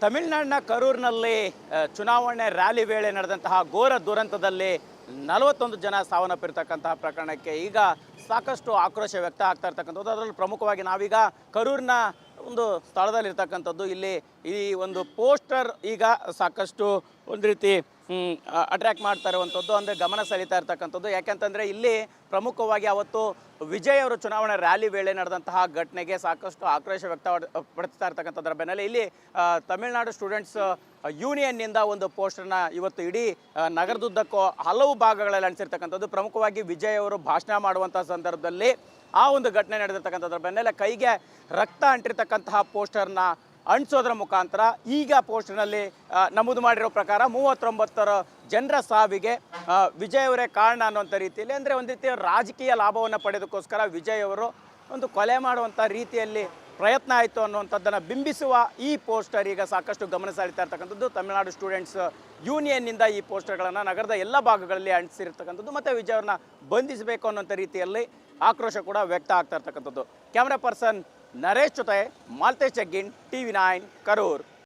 ತಮಿಳುನಾಡಿನ ಕರೂರಿನಲ್ಲಿ ಚುನಾವಣೆ ರ್ಯಾಲಿ ವೇಳೆ ನಡೆದಂತಹ ಘೋರ ದುರಂತದಲ್ಲಿ 41 ಜನ ಸಾವನ್ನಪ್ಪಿರ್ತಕ್ಕಂತಹ ಪ್ರಕರಣಕ್ಕೆ ಈಗ ಸಾಕಷ್ಟು ಆಕ್ರೋಶ ವ್ಯಕ್ತ ಆಗ್ತಾ ಇರ್ತಕ್ಕಂಥದ್ದು. ಅದರಲ್ಲಿ ಪ್ರಮುಖವಾಗಿ ನಾವೀಗ ಕರೂರಿನ ಒಂದು ಸ್ಥಳದಲ್ಲಿರ್ತಕ್ಕಂಥದ್ದು. ಇಲ್ಲಿ ಈ ಒಂದು ಪೋಸ್ಟರ್ ಈಗ ಸಾಕಷ್ಟು ಒಂದು ರೀತಿ ಅಟ್ರ್ಯಾಕ್ಟ್ ಮಾಡ್ತಾ ಇರುವಂಥದ್ದು, ಅಂದರೆ ಗಮನ ಸೆಳೀತಾ ಇರ್ತಕ್ಕಂಥದ್ದು. ಯಾಕೆಂತಂದರೆ ಇಲ್ಲಿ ಪ್ರಮುಖವಾಗಿ ಅವತ್ತು ವಿಜಯ್ ಅವರು ಚುನಾವಣಾ ರ್ಯಾಲಿ ವೇಳೆ ನಡೆದಂತಹ ಘಟನೆಗೆ ಸಾಕಷ್ಟು ಆಕ್ರೋಶ ವ್ಯಕ್ತಪಡಿಸ್ತಾ ಇರ್ತಕ್ಕಂಥದ್ರ ಬೆನ್ನಲ್ಲೇ ಇಲ್ಲಿ ತಮಿಳುನಾಡು ಸ್ಟೂಡೆಂಟ್ಸ್ ಯೂನಿಯನ್ನಿಂದ ಒಂದು ಪೋಸ್ಟರ್ನ ಇವತ್ತು ಇಡೀ ನಗರದುದ್ದಕ್ಕೂ ಹಲವು ಭಾಗಗಳಲ್ಲಿ ಅಂಟಿಸಿರ್ತಕ್ಕಂಥದ್ದು. ಪ್ರಮುಖವಾಗಿ ವಿಜಯ್ ಅವರು ಭಾಷಣ ಮಾಡುವಂಥ ಸಂದರ್ಭದಲ್ಲಿ ಆ ಒಂದು ಘಟನೆ ನಡೆದಿರ್ತಕ್ಕಂಥದ್ರ ಬೆನ್ನಲ್ಲೇ ಕೈಗೆ ರಕ್ತ ಅಂಟಿರ್ತಕ್ಕಂತಹ ಪೋಸ್ಟರ್ನ ಅಂಟಿಸೋದ್ರ ಮುಖಾಂತರ ಈಗ ಪೋಸ್ಟರ್ನಲ್ಲಿ ನಮೂದು ಮಾಡಿರೋ ಪ್ರಕಾರ 39 ಜನರ ಸಾವಿಗೆ ವಿಜಯ್ ಅವರೇ ಕಾರಣ ಅನ್ನುವಂಥ ರೀತಿಯಲ್ಲಿ, ಅಂದರೆ ಒಂದು ರೀತಿಯ ರಾಜಕೀಯ ಲಾಭವನ್ನು ಪಡೆಯೋದಕ್ಕೋಸ್ಕರ ವಿಜಯ್ ಅವರು ಒಂದು ಕೊಲೆ ಮಾಡುವಂಥ ರೀತಿಯಲ್ಲಿ ಪ್ರಯತ್ನ ಆಯಿತು ಅನ್ನುವಂಥದ್ದನ್ನು ಬಿಂಬಿಸುವ ಈ ಪೋಸ್ಟರ್ ಈಗ ಸಾಕಷ್ಟು ಗಮನ ಸೆಳೀತಾ ಇರ್ತಕ್ಕಂಥದ್ದು. ತಮಿಳುನಾಡು ಸ್ಟೂಡೆಂಟ್ಸ್ ಯೂನಿಯನ್ನಿಂದ ಈ ಪೋಸ್ಟರ್ಗಳನ್ನು ನಗರದ ಎಲ್ಲ ಭಾಗಗಳಲ್ಲಿ ಅಂಟಿಸಿರ್ತಕ್ಕಂಥದ್ದು ಮತ್ತು ವಿಜಯ್ ಅವ್ರನ್ನ ಬಂಧಿಸಬೇಕು ಅನ್ನೋಂಥ ರೀತಿಯಲ್ಲಿ ಆಕ್ರೋಶ ಕೂಡ ವ್ಯಕ್ತ ಆಗ್ತಾ ಇರ್ತಕ್ಕಂಥದ್ದು. ಕ್ಯಾಮ್ರಾ ಪರ್ಸನ್ ನರೇಶ್ ಜೊತೆ ಮಾಲ್ತೇಶ್ ಜಗ್ಗಿನ್, TV9 ಕರೂರ್.